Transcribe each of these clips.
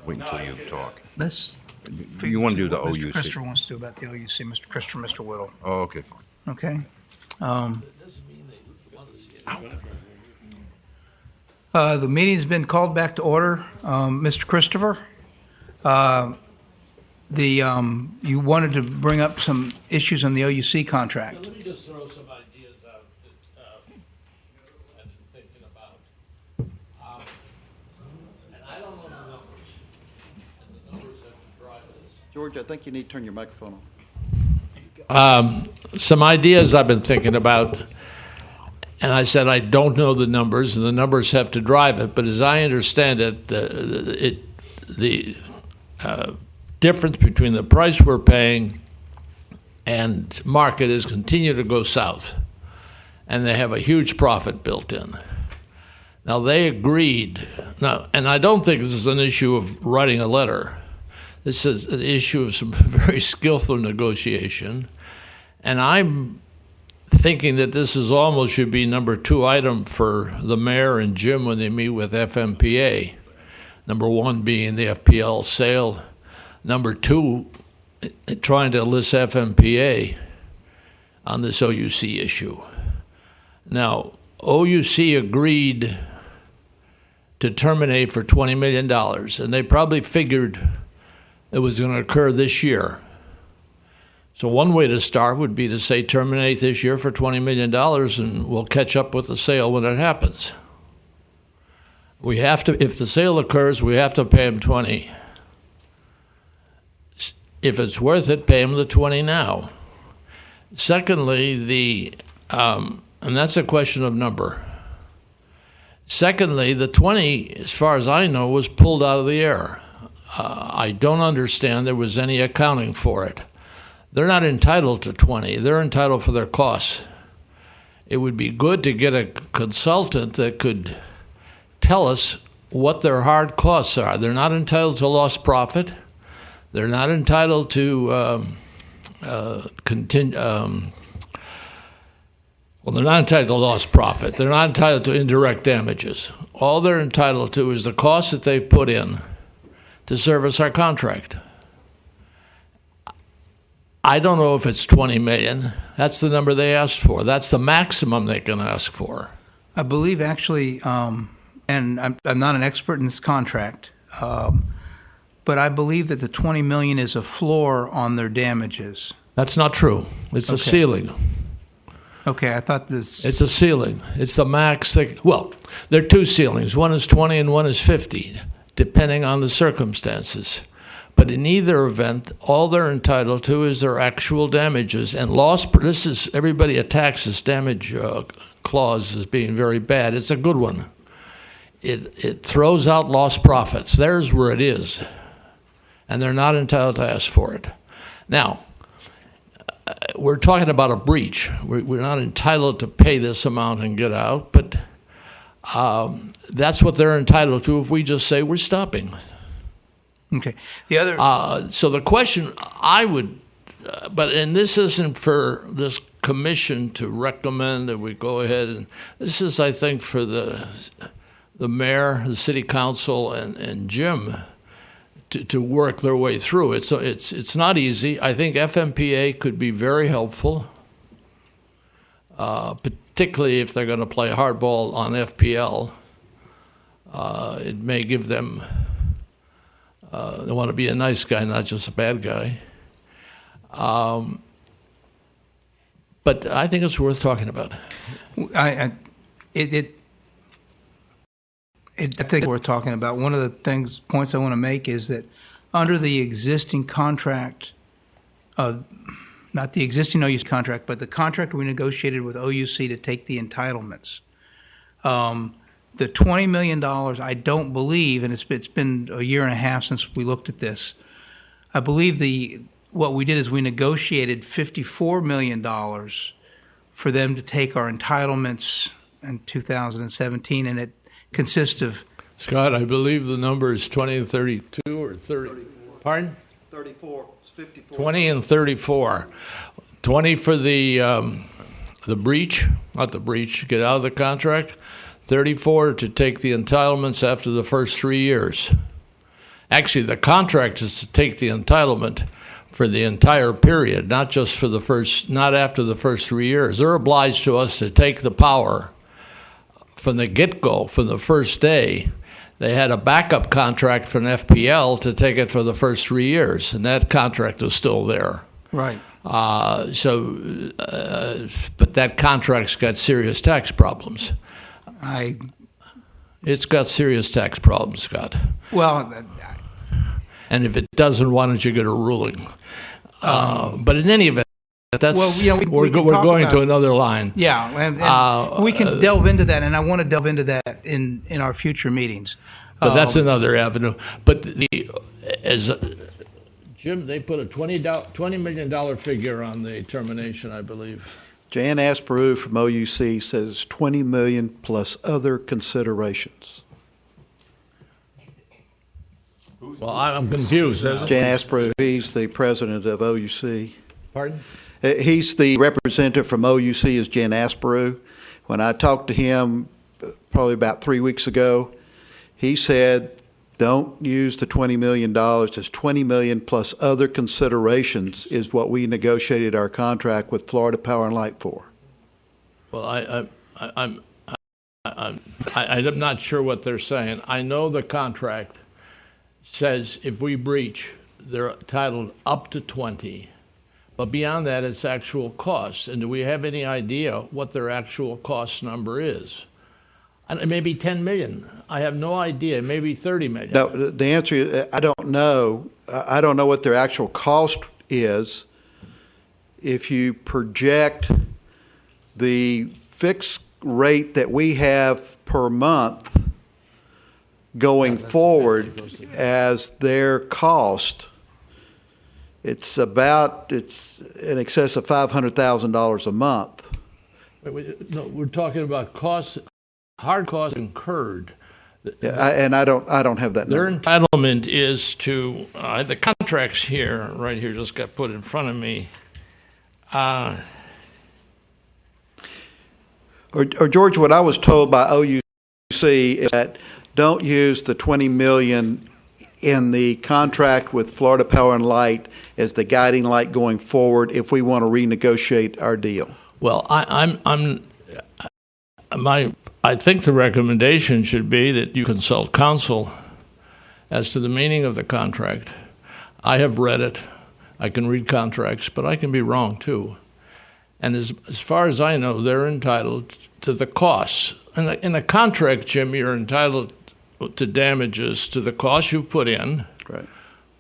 Wait until you talk. Let's. You want to do the what Mr. OUC? Christopher wants to do about the OUC, Mr. Christopher, Mr. Whittle. Oh, okay, fine. Okay. The meeting's been called back to order. Mr. Christopher, you wanted to bring up some issues on the OUC contract. Let me just throw some ideas out that I've been thinking about. And I don't know the numbers, and the numbers have to drive this. George, I think you need to turn your microphone on. Some ideas I've been thinking about, and I said I don't know the numbers, and the numbers have to drive it. But as I understand it, the difference between the price we're paying and market is continue to go south, and they have a huge profit built in. Now they agreed. Now, and I don't think this is an issue of writing a letter. This is an issue of some very skillful negotiation. And I'm thinking that this is almost should be number 2 item for the mayor and Jim when they meet with FMPA. Number 1 being the FPL sale. Number 2, trying to enlist FMPA on this OUC issue. Now, OUC agreed to terminate for $20 million, and they probably figured it was going to occur this year. So one way to start would be to say terminate this year for $20 million, and we'll catch up with the sale when it happens. We have to, if the sale occurs, we have to pay them 20. If it's worth it, pay them the 20 now. Secondly, and that's a question of number. Secondly, the 20, as far as I know, was pulled out of the air. I don't understand there was any accounting for it. They're not entitled to 20. They're entitled for their costs. It would be good to get a consultant that could tell us what their hard costs are. They're not entitled to lost profit. They're not entitled to well, they're not entitled to lost profit. They're not entitled to indirect damages. All they're entitled to is the cost that they've put in to service our contract. I don't know if it's $20 million. That's the number they asked for. That's the maximum they can ask for. I believe actually, and I'm not an expert in this contract, but I believe that the $20 million is a floor on their damages. That's not true. It's a ceiling. Okay, I thought this. It's a ceiling. It's the max. Well, there are 2 ceilings. One is 20 and one is 50, depending on the circumstances. But in either event, all they're entitled to is their actual damages. And this is, everybody attacks this damage clause as being very bad. It's a good one. It throws out lost profits. There's where it is. And they're not entitled to ask for it. Now, we're talking about a breach. We're not entitled to pay this amount and get out, but that's what they're entitled to if we just say we're stopping. Okay. The other. So the question I would, and this isn't for this commission to recommend that we go ahead, and this is, I think, for the mayor, the city council, and Jim to work their way through it. So it's not easy. I think FMPA could be very helpful, particularly if they're going to play hardball on FPL. It may give them. They want to be a nice guy, not just a bad guy. But I think it's worth talking about. I think it's worth talking about. One of the points I want to make is that under the existing contract, not the existing OUC contract, but the contract we negotiated with OUC to take the entitlements, the $20 million, I don't believe, and it's been a year and a half since we looked at this, I believe what we did is we negotiated $54 million for them to take our entitlements in 2017, and it consists of... Scott, I believe the number is 20 and 32 or 30. 34. Pardon? 34. It's 54. 20 and 34. 20 for the breach, not the breach, get out of the contract. 34 to take the entitlements after the first 3 years. Actually, the contract is to take the entitlement for the entire period, not just for not after the first 3 years. They're obliged to us to take the power from the get-go, from the first day. They had a backup contract from FPL to take it for the first 3 years, and that contract is still there. Right. But that contract's got serious tax problems. It's got serious tax problems, Scott. Well, And if it doesn't, why don't you get a ruling? But in any event, we're going to another line. yeah, and we can delve into that, and I want to delve into that in our future meetings. But that's another avenue. But Jim, they put a $20 million figure on the termination, I believe. Jan Asperu from OUC says 20 million plus other considerations. Well, I'm confused. Jan Asperu, he's the president of OUC. Pardon? He's the representative from OUC is Jan Asperu. When I talked to him probably about 3 weeks ago, he said, don't use the $20 million. It's $20 million plus other considerations is what we negotiated our contract with Florida Power and Light for. Well, I'm not sure what they're saying. I know the contract says if we breach, they're entitled up to 20. But beyond that, it's actual costs. And do we have any idea what their actual cost number is? And maybe 10 million. I have no idea. Maybe 30 million. No, the answer is I don't know. I don't know what their actual cost is. If you project the fixed rate that we have per month going forward as their cost, it's in excess of $500,000 a month. No, we're talking about costs. Hard costs incurred. Yeah, I don't have that Their number. entitlement is to the contracts here, right here, just got put in front of me. Or George, what I was told by OUC is that don't use the $20 million in the contract with Florida Power and Light as the guiding light going forward if we want to renegotiate our deal. Well, I think the recommendation should be that you consult counsel as to the meaning of the contract. I have read it. I can read contracts, but I can be wrong too. And as far as I know, they're entitled to the costs. In the contract, Jim, you're entitled to damages to the costs you put in, Right.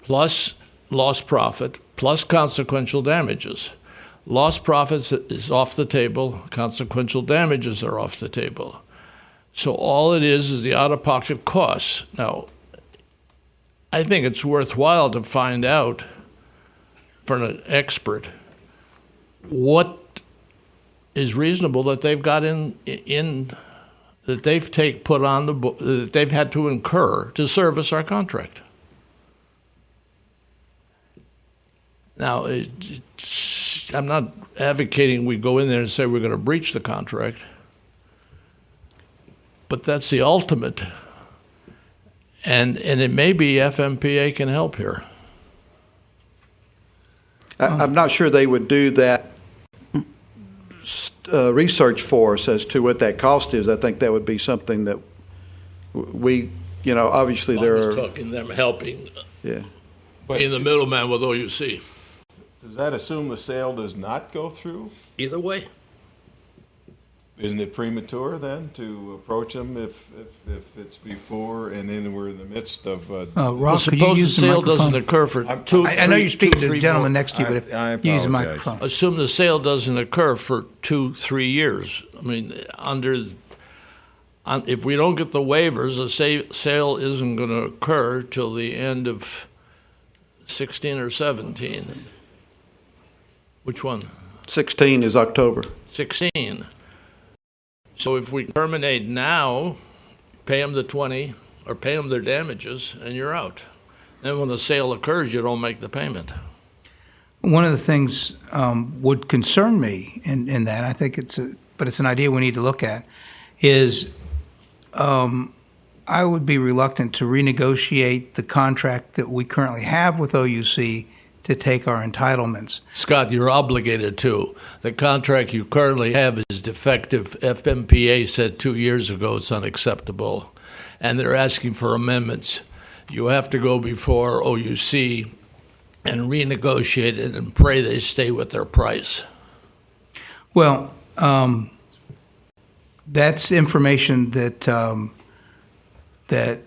plus lost profit, plus consequential damages. Lost profits is off the table. Consequential damages are off the table. So all it is the out-of-pocket costs. Now, I think it's worthwhile to find out from an expert what is reasonable that they've got in that they've put on the book that they've had to incur to service our contract. Now, I'm not advocating we go in there and say we're going to breach the contract, but that's the ultimate. And it may be FMPA can help here. I'm not sure they would do that research for us as to what that cost is. I think that would be something that we, obviously I there was are. talking them helping, Yeah. being the middleman with OUC. Does that assume the sale does not go through? Either way. Isn't it premature then to approach them if it's before and then we're in the midst of? Ross, could you Suppose the use the sale doesn't microphone? occur for I know you're speaking to the gentleman next to you, but if I you use the apologize. microphone. Assume the sale doesn't occur for 2-3 years. I mean, if we don't get the waivers, the sale isn't going to occur till the end of 16 or 17. Which one? 16 is October. 16. So if we terminate now, pay them the 20 or pay them their damages, and you're out. Then when the sale occurs, you don't make the payment. One of the things would concern me in that, I think it's an idea we need to look at, is I I would be reluctant to renegotiate the contract that we currently have with OUC to take our entitlements. Scott, you're obligated to. The contract you currently have is defective. FMPA said 2 years ago it's unacceptable, and they're asking for amendments. You have to go before OUC and renegotiate it and pray they stay with their price. Well, that's information that that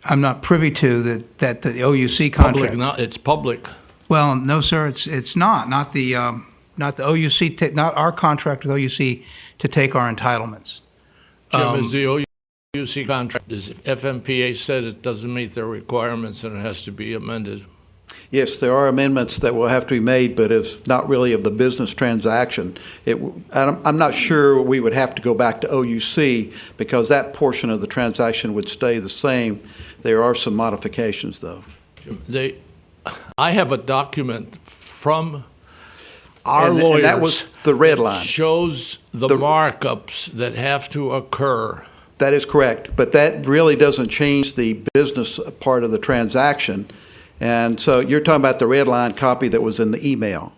I'm not privy to. That the OUC contract. It's public. Well, no, sir, it's not. Not the OUC. Not our contract with OUC to take our entitlements. Jim, is the OUC contract? Is FMPA said it doesn't meet their requirements and it has to be amended? Yes, there are amendments that will have to be made, but it's not really of the business transaction. I'm not sure we would have to go back to OUC because that portion of the transaction would stay the same. There are some modifications, though. I have a document from our lawyers. And that was the red line. Shows the markups that have to occur. That is correct, but that really doesn't change the business part of the transaction. And so you're talking about the red line copy that was in the email.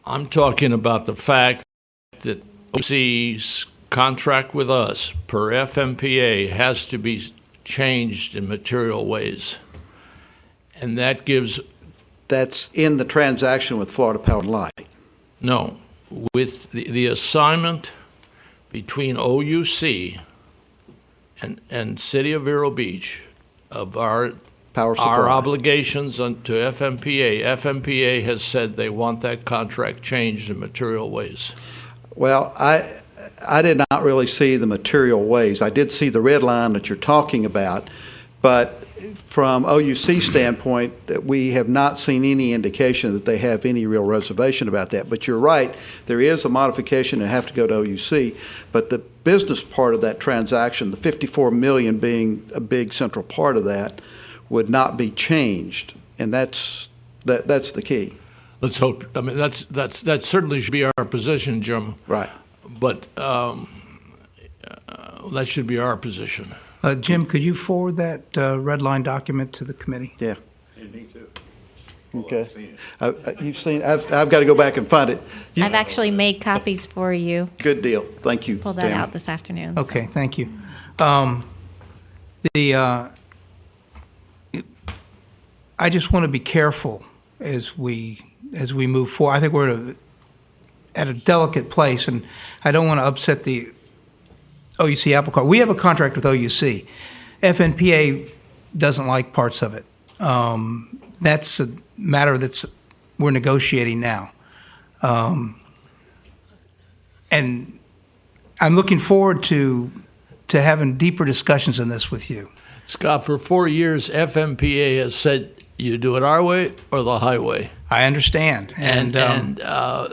I'm talking about the fact that OC's contract with us per FMPA has to be changed in material ways. And that gives... That's in the transaction with Florida Power and Light. No. With the assignment between OUC and City of Vero Beach of our obligations to FMPA, FMPA has said they want that contract changed in material ways. Well, I did not really see the material ways. I did see the red line that you're talking about, but from OUC standpoint, we have not seen any indication that they have any real reservation about that. But you're right, there is a modification that have to go to OUC, but the business part of that transaction, the $54 million being a big central part of that, would not be changed, and that's the key. Let's hope. I mean, that certainly should be our position, Jim. Right. But that should be our position. Jim, could you forward that red line document to the committee? Yeah. And me too. Okay. You've seen. I've got to go back and find it. I've actually made copies for you. Good deal. Thank you. Pull that Tamara. out this afternoon. Okay, so. thank you. I just want to be careful as we move forward. I think we're at a delicate place, and I don't want to upset the OUC apple cart. We have a contract with OUC. FNPA doesn't like parts of it. That's a matter we're negotiating now. And I'm looking forward to having deeper discussions on this with you. Scott, for 4 years, FMPA has said you do it our way or the highway. I understand. And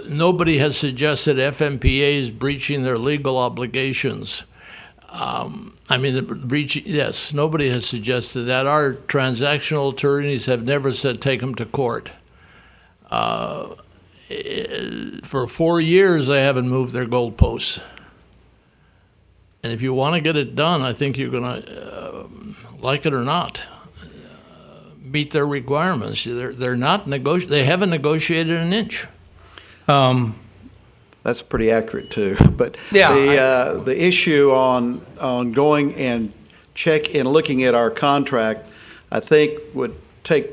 nobody has suggested FMPA is breaching their legal obligations. Yes, nobody has suggested that. Our transactional attorneys have never said take them to court. For 4 years, they haven't moved their goalposts. And if you want to get it done, I think you're going to, like it or not, meet their requirements. They're not they haven't negotiated an inch. That's pretty accurate too. But yeah, the issue on going and looking at our contract, I think would take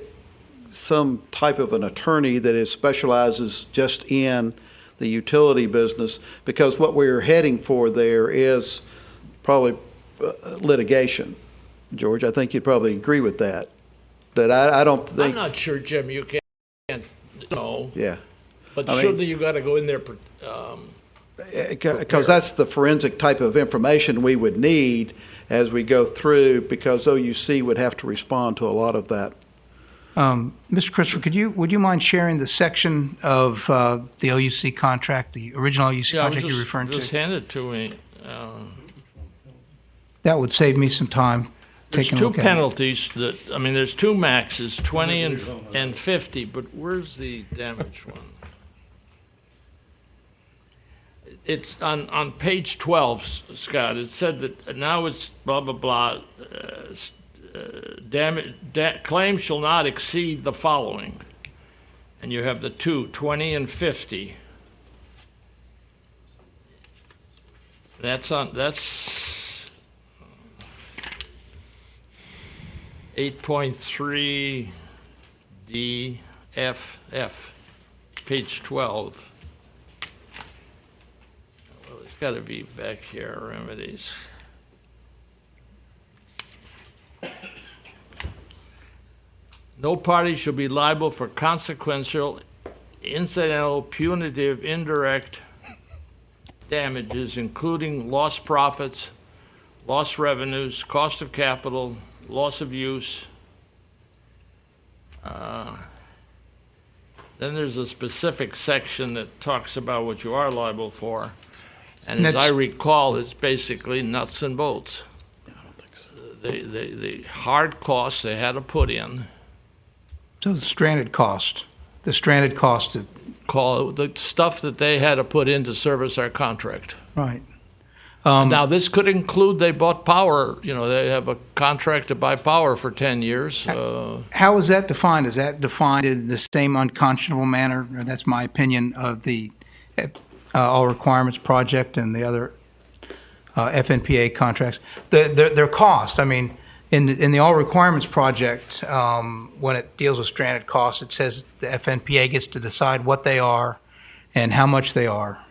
some type of an attorney that specializes just in the utility business, because what we're heading for there is probably litigation. George, I think you'd probably agree with that. That I don't think. I'm not sure, Jim. You can't. No. Yeah. But certainly you got to go in there. Because that's the forensic type of information we would need as we go through, because OUC would have to respond to a lot of that. Mr. Christopher, would you mind sharing the section of the OUC contract, the original OUC contract you're referring to? Just hand it to me. That would save me some time. There's two penalties there's two maxes, 20 and 50, but where's the damage one? It's on page 12, Scott. It said that now it's blah, blah, blah. Claims shall not exceed the following. And you have the two, 20 and 50. That's 8.3 DFF, page 12. Well, it's got to be back here, remedies. No party shall be liable for consequential, incidental, punitive, indirect damages, including lost profits, lost revenues, cost of capital, loss of use. Then there's a specific section that talks about what you are liable for. And as I recall, it's basically nuts and bolts. The hard costs they had to put in. So the stranded cost. The stuff that they had to put in to service our contract. Right. Now, this could include they bought power. They have a contract to buy power for 10 years. How is that defined? Is that defined in the same unconscionable manner? That's my opinion of the All Requirements Project and the other FNPA contracts. Their cost, I mean, in the All Requirements Project, when it deals with stranded costs, it says the FNPA gets to decide what they are and how much they are.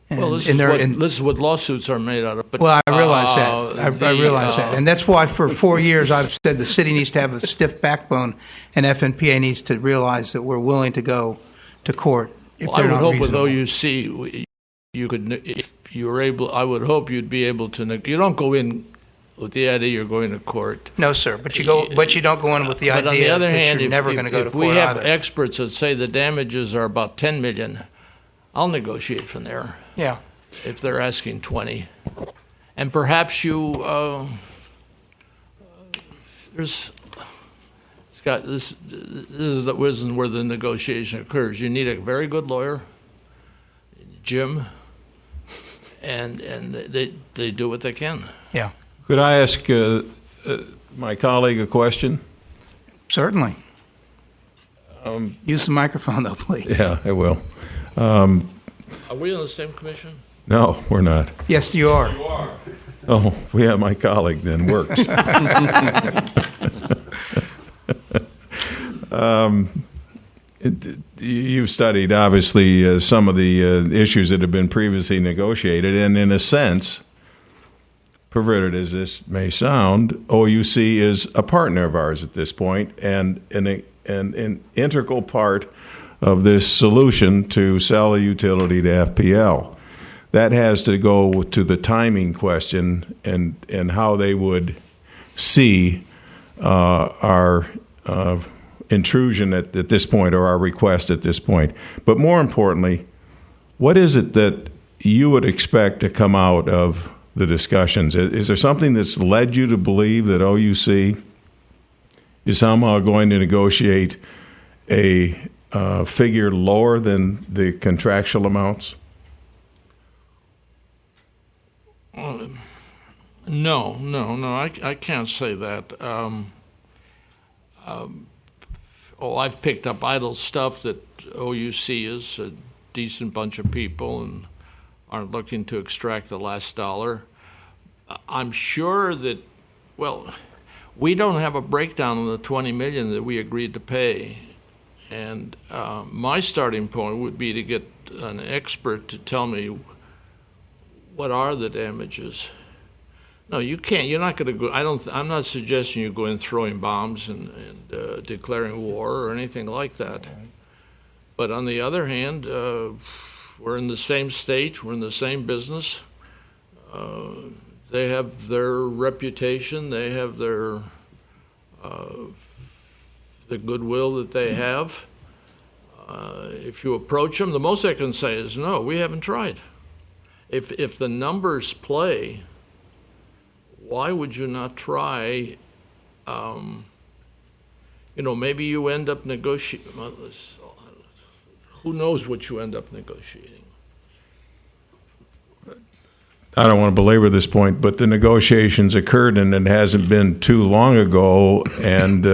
This is what lawsuits are made out of. But, well, I realize that. I realize that. And that's why for 4 years I've said the city needs to have a stiff backbone and FNPA needs to realize that we're willing to go to court if they're not reasonable. I would hope with OUC, you could, if you were able, I would hope you'd be able to, you don't go in with the idea you're going to court. No, sir, but you don't go in with the idea on the other that hand, you're never going to go to court if we have either. experts that say the damages are about $10 million, I'll negotiate from there. Yeah. If they're asking 20. And perhaps Scott, this isn't where the negotiation occurs. You need a very good lawyer, Jim, and they do what they can. Yeah. Could I ask my colleague a question? Certainly. Use the microphone, though, please. Yeah, I will. Are we on the same commission? No, we're not. Yes, you are. You are. Oh, yeah, my colleague then works. You've studied, obviously, some of the issues that have been previously negotiated, and in a sense, perverted as this may sound, OUC is a partner of ours at this point and an integral part of this solution to sell a utility to FPL. That has to go to the timing question and how they would see our intrusion at this point or our request at this point. But more importantly, what is it that you would expect to come out of the discussions? Is there something that's led you to believe that OUC is somehow going to negotiate a figure lower than the contractual amounts? No, I can't say that. I've picked up idle stuff that OUC is a decent bunch of people and aren't looking to extract the last dollar. I'm sure that, we don't have a breakdown on the $20 million that we agreed to pay. And my starting point would be to get an expert to tell me what are the damages. No, you can't. You're not going to go. I'm not suggesting you go in throwing bombs and declaring war or anything like that. But on the other hand, we're in the same state. We're in the same business. They have their reputation. They have their the goodwill that they have. If you approach them, the most they can say is, "No, we haven't tried." If the numbers play, why would you not try? Maybe you end up negotiating. Who knows what you end up negotiating? I don't want to belabor this point, but the negotiations occurred, and it hasn't been too long ago, and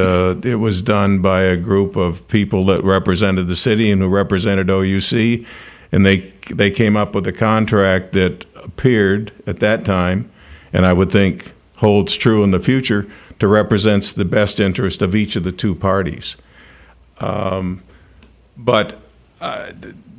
it was done by a group of people that represented the city and who represented OUC, and they came up with a contract that appeared at that time, and I would think holds true in the future, to represents the best interest of each of the two parties. But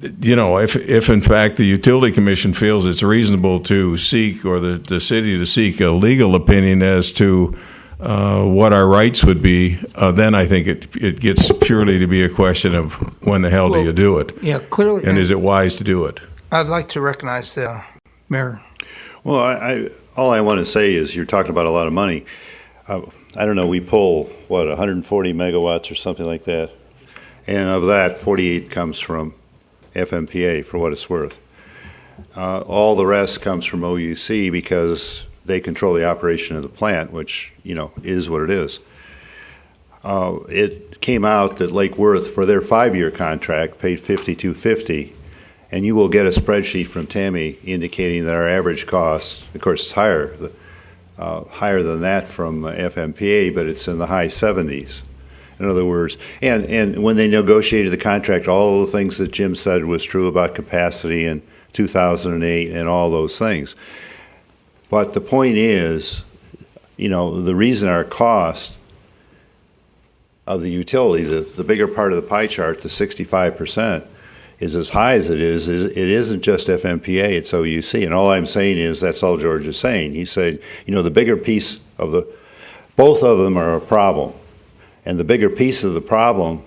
if in fact the Utility Commission feels it's reasonable to seek, or the city to seek, a legal opinion as to what our rights would be, then I think it gets purely to be a question of when the hell do you do it? Yeah, clearly. And is it wise to do it? I'd like to recognize the mayor. Well, all I want to say is you're talking about a lot of money. I don't know, we pull, 140 megawatts or something like that. And of that, 48 comes from FMPA, for what it's worth. All the rest comes from OUC because they control the operation of the plant, which, is what it is. It came out that Lake Worth, for their 5-year contract, paid $52.50, and you will get a spreadsheet from Tammy indicating that our average cost, of course, it's higher than that from FMPA, but it's in the high 70s. In other words, and when they negotiated the contract, all the things that Jim said was true about capacity in 2008 and all those things. But the point is, the reason our cost of the utility, the bigger part of the pie chart, the 65%, is as high as it isn't just FMPA, it's OUC. And all I'm saying is that's all George is saying. He said, the bigger piece of both of them are a problem. And the bigger piece of the problem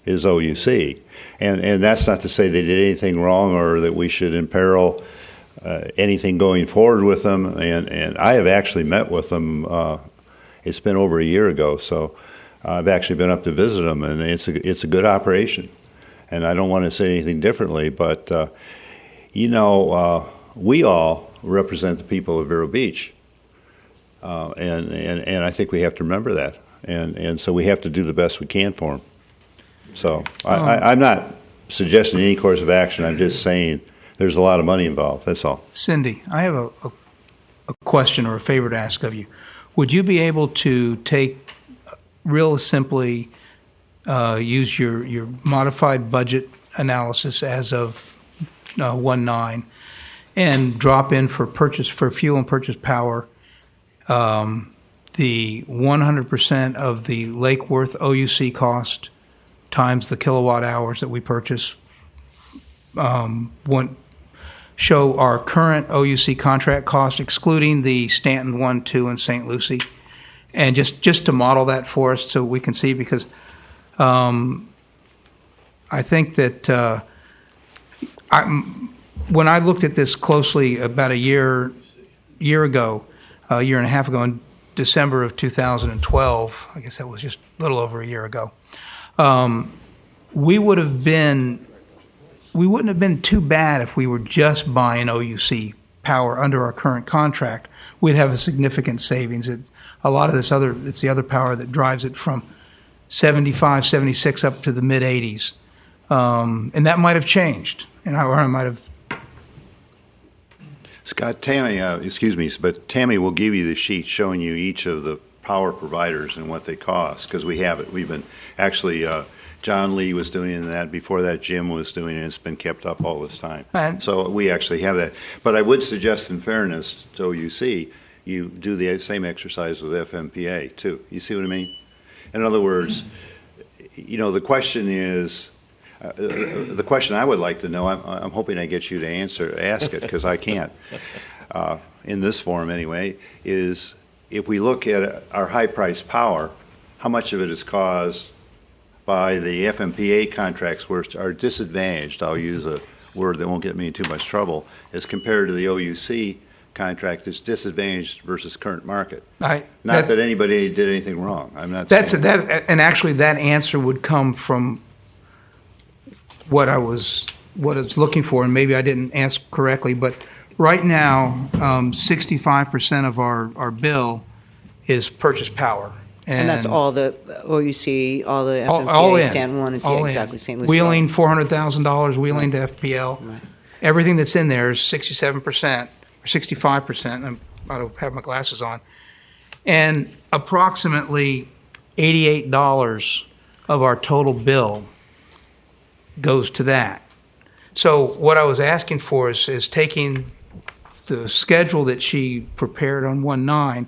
is OUC. And that's not to say they did anything wrong or that we should imperil anything going forward with them. And I have actually met with them. It's been over a year ago, so I've actually been up to visit them, and it's a good operation. And I don't want to say anything differently, but we all represent the people of Vero Beach, and I think we have to remember that. And so we have to do the best we can for them. So I'm not suggesting any course of action. I'm just saying there's a lot of money involved. That's all. Cindy, I have a question or a favor to ask of you. Would you be able to take real simply use your modified budget analysis as of 1/9 and drop in for fuel and purchase power the 100% of the Lake Worth OUC cost times the kilowatt hours that we purchase, show our current OUC contract cost, excluding the Stanton 1, 2, and St. Lucie, and just to model that for us so we can see, because I think that when I looked at this closely about a year ago, a year and a half ago, in December of 2012, I guess that was just a little over a year ago, we wouldn't have been too bad if we were just buying OUC power under our current contract. We'd have a significant savings. It's the other power that drives it from 75, 76 up to the mid 80s. And that might have changed. And I might have. Scott, Tammy, excuse me, but Tammy will give you the sheet showing you each of the power providers and what they cost, because we have it. We've been actually, John Lee was doing that. Before that, Jim was doing it. It's been kept up all this time. So we actually have that. But I would suggest, in fairness to OUC, you do the same exercise with FMPA, too. You see what I mean? In other words, the question is, the question I would like to know, I'm hoping I get you to ask it, because I can't, in this form anyway, is if we look at our high-priced power, how much of it is caused by the FMPA contracts where are disadvantaged, I'll use a word that won't get me in too much trouble, as compared to the OUC contract that's disadvantaged versus current market. Not that anybody did anything wrong. I'm not saying that. And actually that answer would come from what I was looking for, and maybe I didn't ask correctly, but right now, 65% of our bill is purchase power. And that's all the OUC, all the all FMPA, in. Stand 1 and 2, exactly, St. Lucie. Wheeling, $400,000, wheeling to FPL. Right. Everything that's in there is 67%, 65%. I don't have my glasses on. And approximately $88 of our total bill goes to that. So what I was asking for is taking the schedule that she prepared on 1/9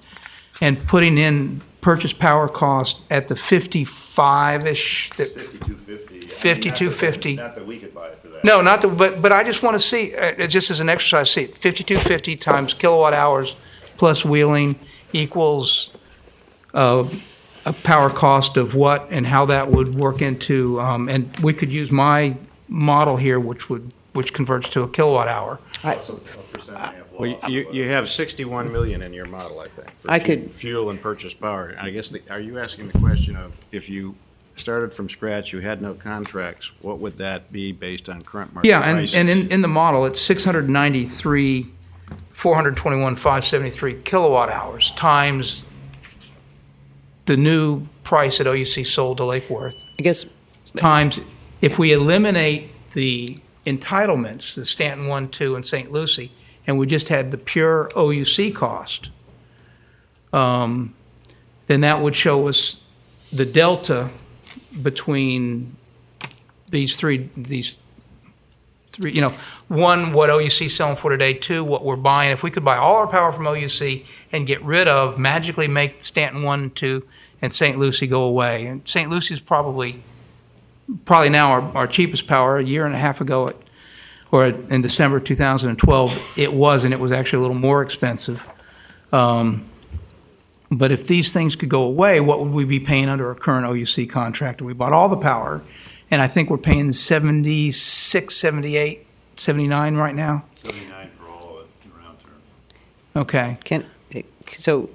and putting in purchase power cost at the 55-ish, 5250. Not that we could buy it for that. No, not the, but I just want to see, just as an exercise, see it, 5250 times kilowatt hours plus wheeling equals a power cost of what and how that would work into, and we could use my model here, which converts to a kilowatt hour. Well, you have 61 million in your model, I think. For fuel and purchase power. I guess, are you asking the question of if you started from scratch, you had no contracts, what would that be based on current market prices? And in the model, it's 693, 421, 573 kilowatt hours times the new price at OUC sold to Lake Worth. I guess Times, if we eliminate the entitlements, the Stanton 1, 2, and St. Lucie, and we just had the pure OUC cost, then that would show us the delta between these three, one, what OUC is selling for today, two, what we're buying. If we could buy all our power from OUC and get rid of, magically make Stanton 1, 2, and St. Lucie go away. And St. Lucie is probably now our cheapest power. A year and a half ago, in December 2012, it was actually a little more expensive. But if these things could go away, what would we be paying under our current OUC contract? We bought all the power, and I think we're paying 76, 78, 79 right now. 79 for all of it in round terms. Okay. So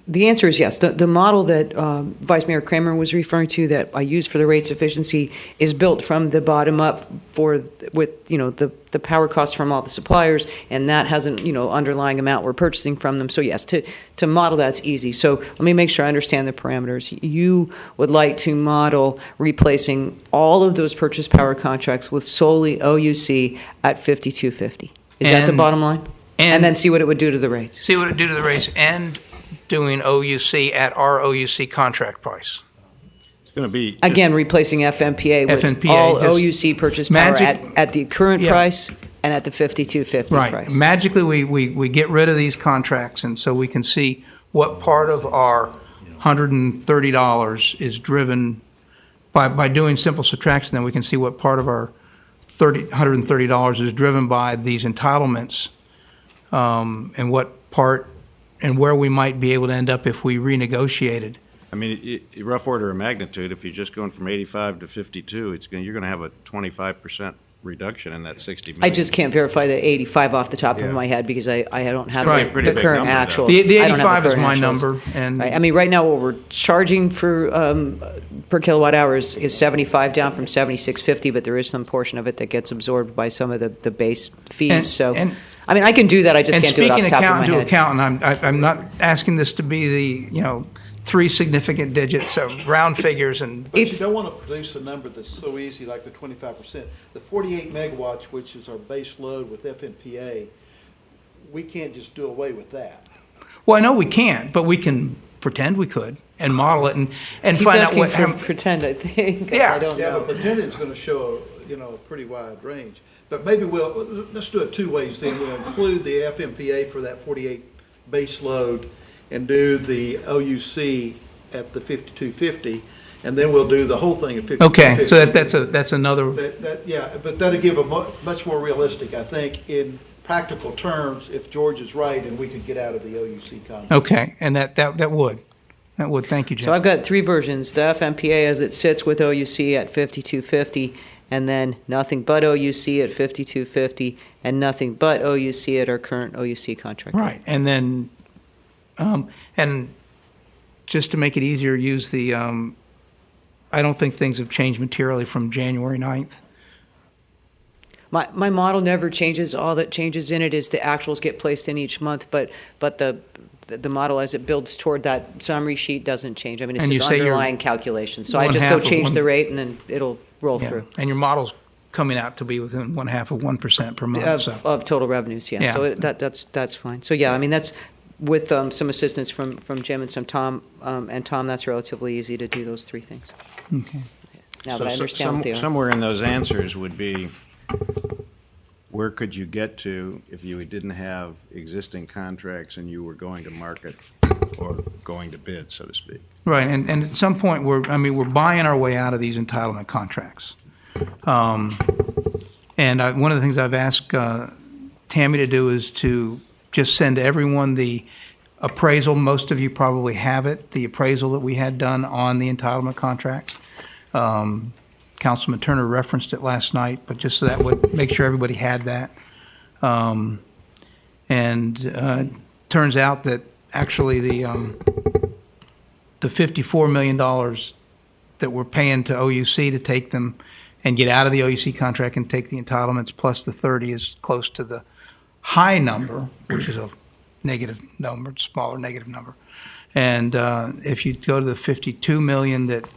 the answer is yes. The model that Vice Mayor Kramer was referring to that I use for the rates efficiency is built from the bottom up with the power costs from all the suppliers, and that has an underlying amount we're purchasing from them. So yes, to model that's easy. So let me make sure I understand the parameters. You would like to model replacing all of those purchase power contracts with solely OUC at 5250. Is that the bottom line? And then see what it would do to the rates. See what it would do to the rates, and doing OUC at our OUC contract price. It's going to be Again, replacing FMPA with all OUC purchase power at the current price and at the 5250 right. price. Magically, we get rid of these contracts, and so we can see what part of our $130 is driven by doing simple subtraction. Then we can see what part of our $130 is driven by these entitlements, and what part and where we might be able to end up if we renegotiated. I mean, rough order of magnitude, if you're just going from 85 to 52, you're going to have a 25% reduction in that 60 million. I just can't verify the 85 off the top of my head because I don't have the current actual. The 85 is my number. And right. I mean, right now what we're charging for per kilowatt hour is 75 down from 76.50, but there is some portion of it that gets absorbed by some of the base fees. I mean, I can do that. I just can't do it off the top of my head. And speaking accountant to accountant, I'm not asking this to be the 3 significant digits of round figures. But you don't want to produce a number that's so easy like the 25%. The 48 megawatts, which is our base load with FMPA, we can't just do away with that. Well, I know we can't, but we can pretend we could and model it and He's find out what. Pretend, I think. Yeah, I don't know. But pretending is going to show a pretty wide range. But maybe let's do it two ways. Then we'll include the FMPA for that 48 base load, and do the OUC at the 5250, and then we'll do the whole thing at 5250. Okay, so that's another. But that'll give a much more realistic, I think, in practical terms, if George is right, and we could get out of the OUC contract. Okay, and that would. Thank you, Jim. So I've got 3 versions: the FMPA as it sits with OUC at 5250, and then nothing but OUC at 5250, and nothing but OUC at our current OUC contract. Right, and then. And just to make it easier, use the, I don't think things have changed materially from January 9th. My model never changes. All that changes in it is the actuals get placed in each month, but the model as it builds toward that summary sheet doesn't change. I mean, it's just underlying calculations. So I just go change the rate and then it'll roll through. And your model's coming out to be within 0.5% per month. So. Of total revenues, yeah. Yeah. So that's fine. So yeah, I mean, that's with some assistance from Jim and Tom, that's relatively easy to do those three things. Okay. Now that I understand what they are. Somewhere in those answers would be, where could you get to if you didn't have existing contracts and you were going to market or going to bid, so to speak? Right, and at some point, we're buying our way out of these entitlement contracts. And one of the things I've asked Tammy to do is to just send everyone the appraisal. Most of you probably have it, the appraisal that we had done on the entitlement contract. Councilman Turner referenced it last night, but just so that would make sure everybody had that. Turns out that actually the $54 million that we're paying to OUC to take them and get out of the OUC contract and take the entitlements plus the 30 is close to the high number, which is a negative number, smaller negative number. And if you go to the 52 million that,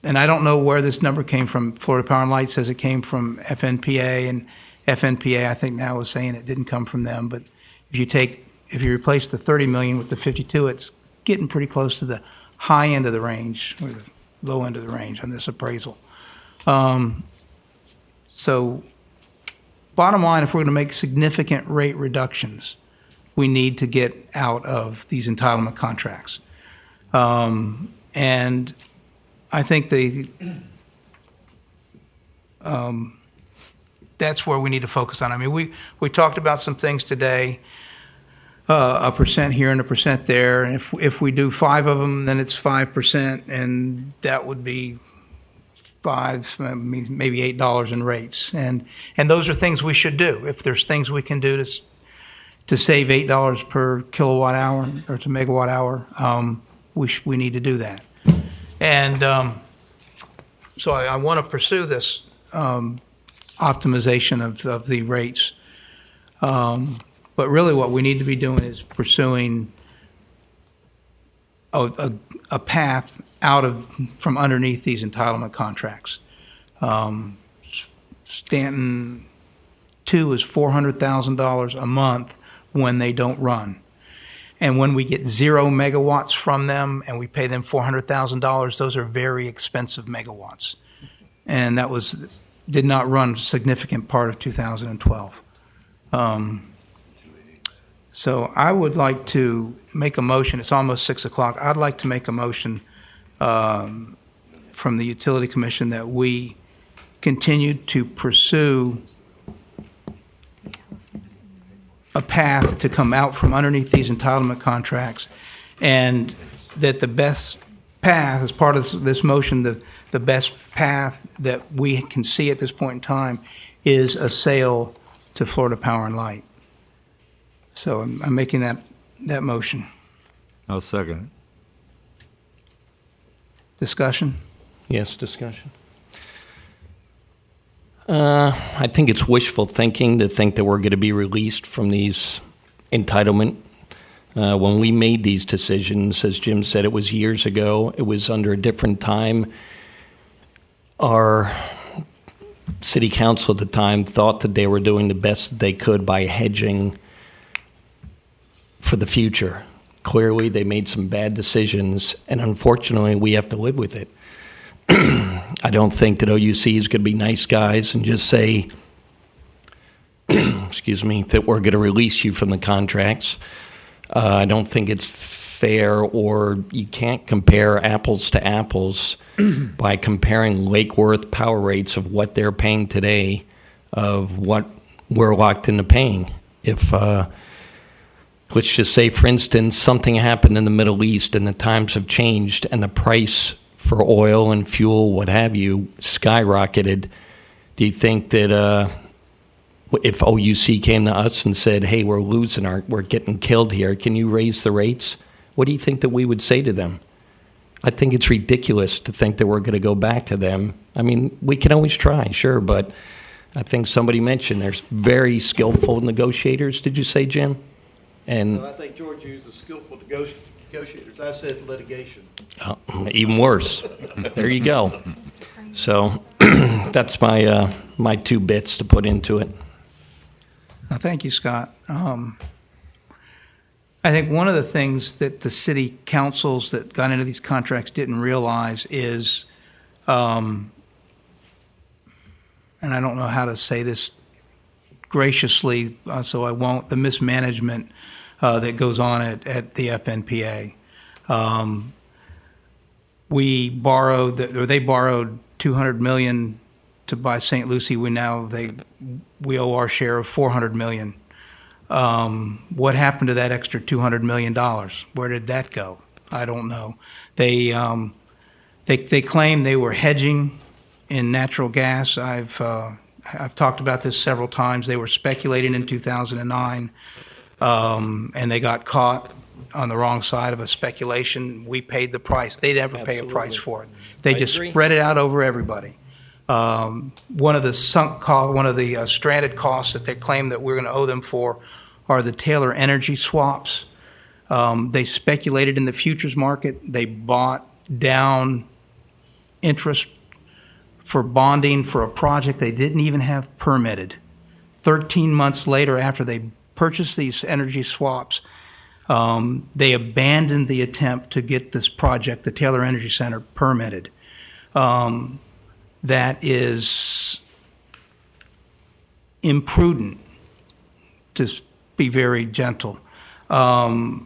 and I don't know where this number came from. Florida Power and Light says it came from FNPA, and FNPA I think now is saying it didn't come from them. But if you replace the 30 million with the 52, it's getting pretty close to the high end of the range or the low end of the range on this appraisal. So bottom line, if we're going to make significant rate reductions, we need to get out of these entitlement contracts. And I think that's where we need to focus on. I mean, we talked about some things today, 1% here and 1% there. And if we do 5 of them, then it's 5%, and that would be maybe $8 in rates. And those are things we should do. If there's things we can do to save $8 per kilowatt hour or to megawatt hour, we need to do that. And so I want to pursue this optimization of the rates. But really what we need to be doing is pursuing a path out from underneath these entitlement contracts. Stanton 2 is $400,000 a month when they don't run. And when we get 0 megawatts from them and we pay them $400,000, those are very expensive megawatts. And that did not run a significant part of 2012. So I would like to make a motion. It's almost 6 o'clock. I'd like to make a motion from the Utility Commission that we continue to pursue a path to come out from underneath these entitlement contracts, and that the best path, as part of this motion, the best path that we can see at this point in time is a sale to Florida Power and Light. So I'm making that motion. I'll second it. Discussion? Yes, discussion. I think it's wishful thinking to think that we're going to be released from these entitlement. When we made these decisions, as Jim said, it was years ago. It was under a different time. Our city council at the time thought that they were doing the best they could by hedging for the future. Clearly, they made some bad decisions, and unfortunately, we have to live with it. I don't think that OUC is going to be nice guys and just say, excuse me, that we're going to release you from the contracts. I don't think it's fair, or you can't compare apples to apples by comparing Lake Worth power rates of what they're paying today of what we're locked into paying. If let's just say, for instance, something happened in the Middle East and the times have changed and the price for oil and fuel, what have you, skyrocketed. Do you think that if OUC came to us and said, hey, we're getting killed here, can you raise the rates? What do you think that we would say to them? I think it's ridiculous to think that we're going to go back to them. I mean, we can always try, sure, but I think somebody mentioned there's very skillful negotiators. Did you say, Jim? And I think George used the skillful negotiators. I said litigation. Even worse. There you go. So that's my 2 bits to put into it. Thank you, Scott. I think one of the things that the city councils that got into these contracts didn't realize is, and I don't know how to say this graciously, so I won't, the mismanagement that goes on at the FNPA. They borrowed $200 million to buy St. Lucie. We owe our share of $400 million. What happened to that extra $200 million? Where did that go? I don't know. They claim they were hedging in natural gas. I've talked about this several times. They were speculating in 2009, and they got caught on the wrong side of a speculation. We paid the price. They never pay a price for it. They just spread it out over everybody. One of the stranded costs that they claim that we're going to owe them for are the Taylor energy swaps. They speculated in the futures market. They bought down interest for bonding for a project they didn't even have permitted. 13 months later, after they purchased these energy swaps, they abandoned the attempt to get this project, the Taylor Energy Center, permitted. That is imprudent, to be very gentle. I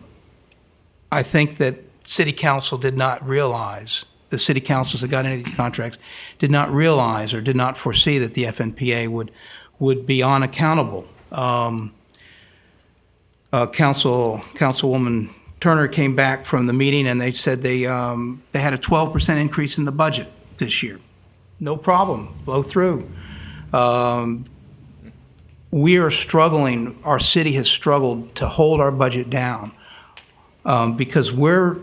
think that city council did not realize, the city councils that got into these contracts did not realize or did not foresee that the FNPA would be unaccountable. Councilwoman Turner came back from the meeting and they said they had a 12% increase in the budget this year. No problem, blow through. We are struggling, our city has struggled to hold our budget down because we're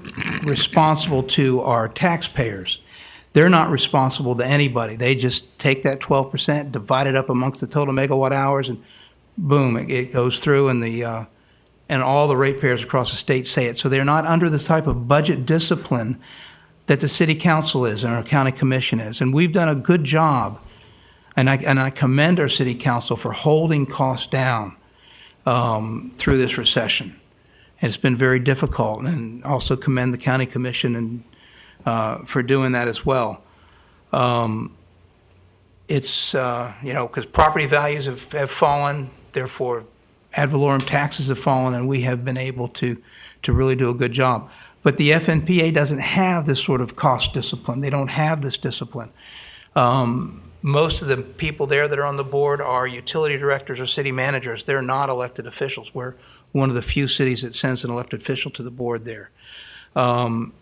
responsible to our taxpayers. They're not responsible to anybody. They just take that 12%, divide it up amongst the total megawatt hours, and boom, it goes through, and all the ratepayers across the state say it. So they're not under the type of budget discipline that the city council is and our county commission is. And we've done a good job, and I commend our city council for holding costs down through this recession. And it's been very difficult, and also commend the county commission for doing that as well. It's, because property values have fallen, therefore ad valorem taxes have fallen, and we have been able to really do a good job. But the FNPA doesn't have this sort of cost discipline. They don't have this discipline. Most of the people there that are on the board are utility directors or city managers. They're not elected officials. We're one of the few cities that sends an elected official to the board there. And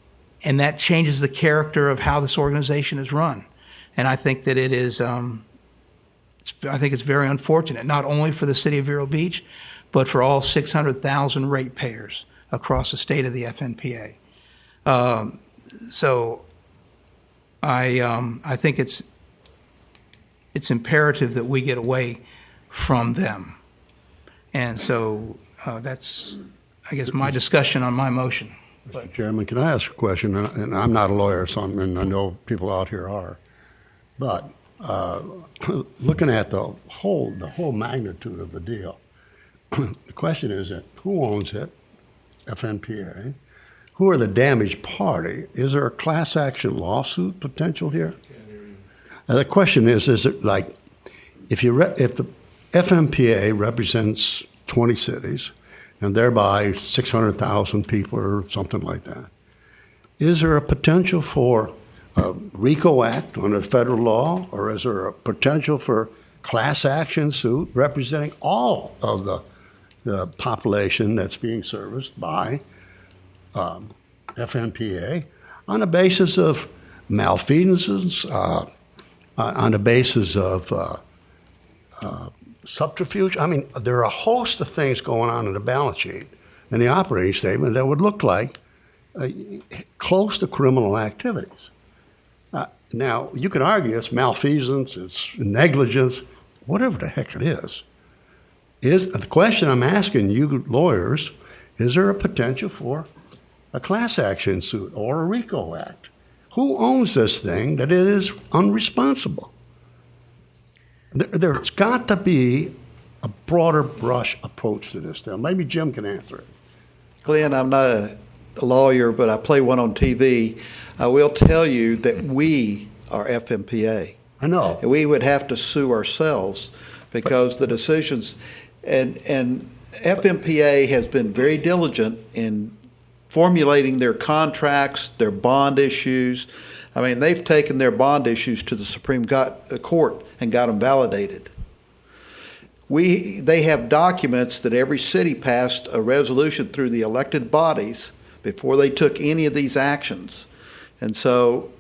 that changes the character of how this organization is run. And I think that it is, I think it's very unfortunate, not only for the city of Vero Beach, but for all 600,000 ratepayers across the state of the FNPA. So I think it's imperative that we get away from them. And so that's, I guess, my discussion on my motion. Mr. Chairman, can I ask a question? And I'm not a lawyer, and I know people out here are. But looking at the whole magnitude of the deal, the question is that who owns it? FNPA. Who are the damaged party? Is there a class action lawsuit potential here? And the question is it like if the FNPA represents 20 cities and thereby 600,000 people or something like that, is there a potential for a RICO Act under federal law, or is there a potential for class action suit representing all of the population that's being serviced by FNPA on the basis of malfeasances, on the basis of subterfuge? I mean, there are a host of things going on in the balance sheet and the operating statement that would look like close to criminal activities. Now, you can argue it's malfeasance, it's negligence, whatever the heck it is. The question I'm asking you lawyers, is there a potential for a class action suit or a RICO Act? Who owns this thing that it is unresponsible? There's got to be a broader brush approach to this. Now, maybe Jim can answer it. Glenn, I'm not a lawyer, but I play one on TV. I will tell you that we are FMPA. I know. And we would have to sue ourselves because the decisions, and FMPA has been very diligent in formulating their contracts, their bond issues. I mean, they've taken their bond issues to the Supreme Court and got them validated. They have documents that every city passed a resolution through the elected bodies before they took any of these actions. And so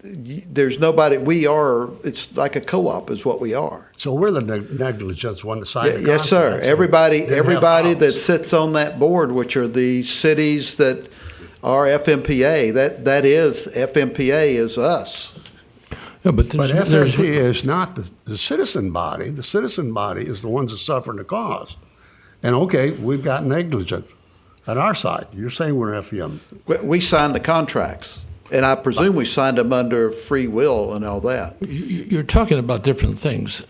there's nobody, it's like a co-op is what we are. So we're the negligent one to sign the contract. Yes, sir. Everybody that sits on that board, which are the cities that are FMPA, that is, FMPA is us. Yeah, but FMPA is not the citizen body. The citizen body is the ones that suffer the cost. And okay, we've got negligence on our side. You're saying we're FM. We signed the contracts. And I presume we signed them under free will and all that. You're talking about different things.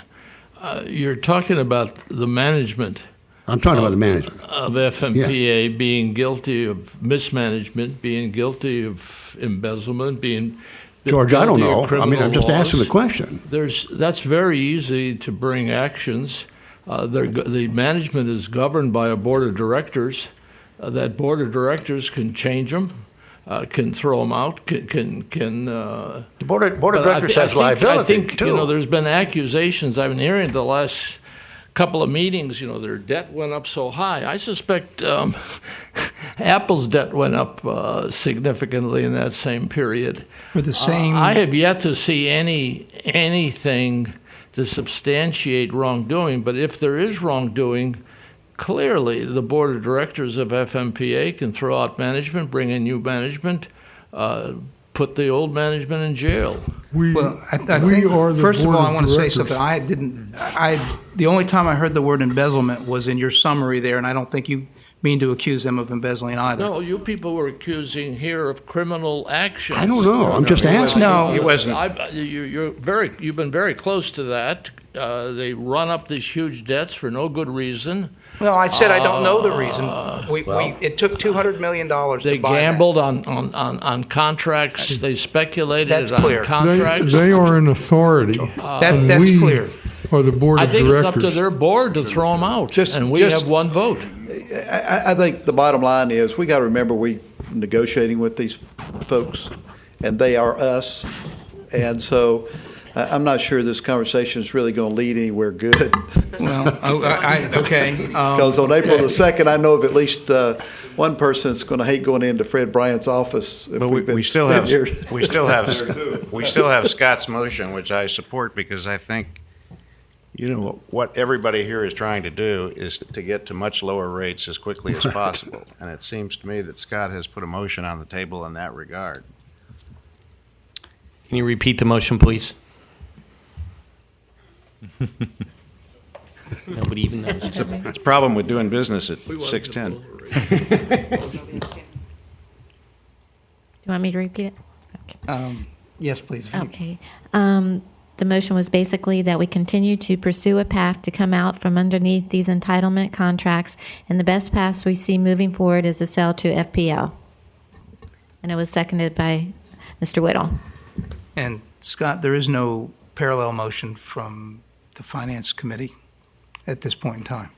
You're talking about the management. I'm talking about the management of FMPA being guilty of mismanagement, being guilty of embezzlement, being George, I don't know. I mean, I'm just asking the question. That's very easy to bring actions. The management is governed by a board of directors. That board of directors can change them. Can throw them out. The board of directors has liability. I think too. There's been accusations I've been hearing the last couple of meetings. Their debt went up so high. I suspect Apple's debt went up significantly in that same period. For the same, I have yet to see anything to substantiate wrongdoing. But if there is wrongdoing, clearly, the board of directors of FMPA can throw out management, bring in new management, put the old management in jail. I think, first of all, I want to say something. The only time I heard the word embezzlement was in your summary there, and I don't think you mean to accuse them of embezzling either. No, you people were accusing here of criminal actions. I don't know. I'm just asking. No, he wasn't. You've been very close to that. They run up these huge debts for no good reason. Well, I said I don't know the reason. It took $200 million to buy They gambled on contracts. They speculated on contracts. They are an authority. That's clear. Or the board of directors. I think directors. it's up to their board to throw them out, and we have one vote. I think the bottom line is we got to remember we negotiating with these folks, and they are us, and so I'm not sure this conversation is really going to lead anywhere good. Well, okay. Because on April the 2nd, I know of at least one person that's going to hate going into Fred Bryant's office. But we still have Scott's motion, which I support because I think what everybody here is trying to do is to get to much lower rates as quickly as possible. And it seems to me that Scott has put a motion on the table in that regard. Can you repeat the motion, please? Nobody even knows. It's a problem with doing business at 6:10. You want me to repeat it? Okay. Yes, please. Okay. The motion was basically that we continue to pursue a path to come out from underneath these entitlement contracts, and the best path we see moving forward is a sale to FPL. And it was seconded by Mr. Whittle. And Scott, there is no parallel motion from the Finance Committee at this point in time.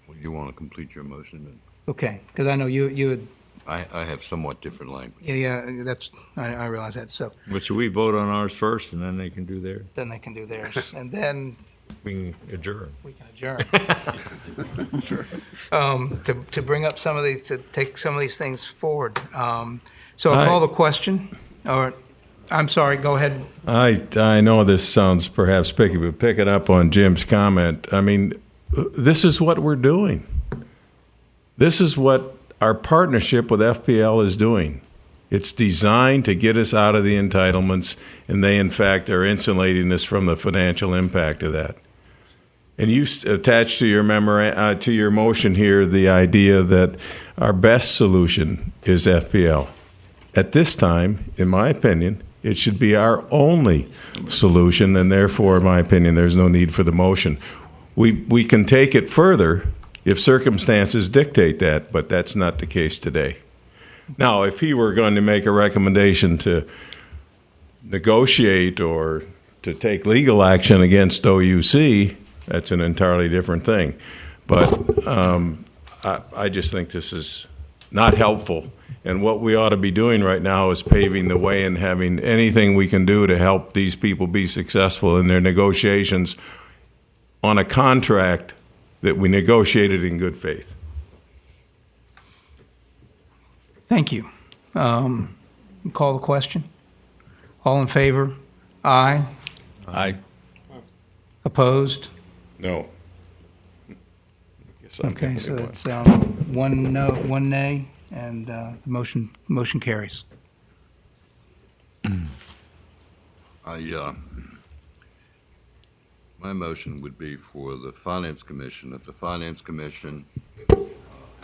Well, you want to complete your motion then? Okay, because I know you had. I have somewhat different language. Yeah, that's I realize that. So. But should we vote on ours first, and then they can do theirs? Then they can do theirs, and then we can adjourn. We can adjourn. Sure. To bring up to take some of these things forward. So I'll call the question, or I'm sorry, go ahead. I know this sounds perhaps picky, but picking up on Jim's comment, I mean, this is what we're doing. This is what our partnership with FPL is doing. It's designed to get us out of the entitlements, and they, in fact, are insulating us from the financial impact of that. And you attach to your to your motion here the idea that our best solution is FPL. at this time, in my opinion, it should be our only solution, and therefore, in my opinion, there's no need for the motion. We can take it further if circumstances dictate that, but that's not the case today. Now, if he were going to make a recommendation to negotiate or to take legal action against OUC, that's an entirely different thing. But I just think this is not helpful. And what we ought to be doing right now is paving the way and having anything we can do to help these people be successful in their negotiations on a contract that we negotiated in good faith. Thank you. Call the question. All in favor? Aye. Aye. Opposed? No. Okay, so it's one no, one nay, and the motion carries. My motion would be for the Finance Commission, that the Finance Commission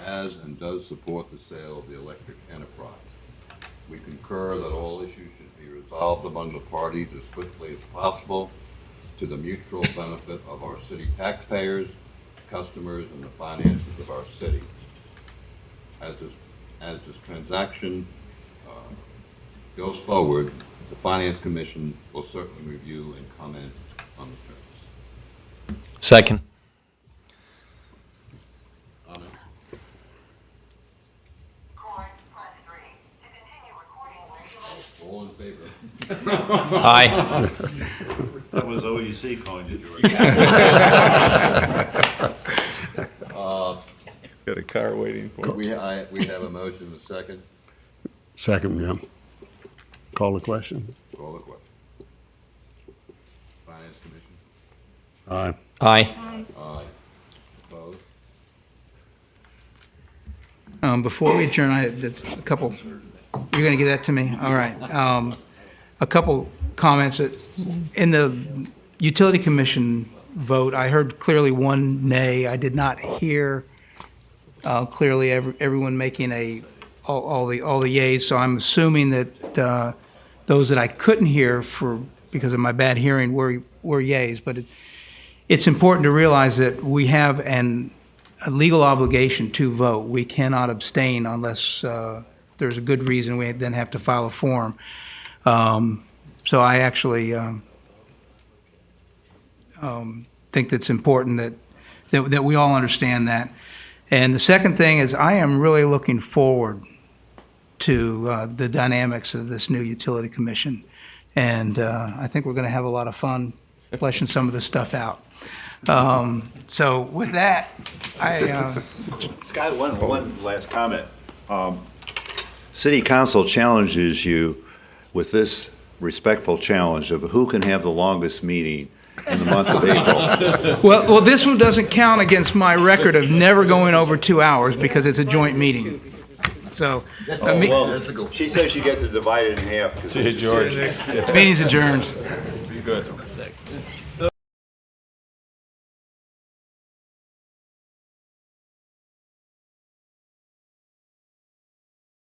has and does support the sale of the electric enterprise. We concur that all issues should be resolved among the parties as swiftly as possible to the mutual benefit of our city taxpayers, customers, and the finances of our city. As this transaction goes forward, the Finance Commission will certainly review and comment on the terms. Second. All in favor? Aye. That was OUC calling you, George. Got a car waiting for We have a motion, a second. Second, yeah. Call the question. Call the question. Finance Commission? Aye. Aye. Aye. Opposed? Before we adjourn, that's a couple. You're going to give that to me? All right. A couple comments. In the Utility Commission vote, I heard clearly one nay. I did not hear clearly everyone making all the yays. So I'm assuming that those that I couldn't hear because of my bad hearing were yays. But it's important to realize that we have a legal obligation to vote. We cannot abstain unless there's a good reason. We then have to file a form. So I actually think that's important that we all understand that. And the second thing is I am really looking forward to the dynamics of this new Utility Commission. And I think we're going to have a lot of fun fleshing some of this stuff out. So with that, Scott, one last comment. City Council challenges you with this respectful challenge of who can have the longest meeting in the month of April. well, this one doesn't count against my record of never going over 2 hours because it's a joint meeting. So, she says she gets to divide it in half. See you, George. Meeting's adjourned. Be good.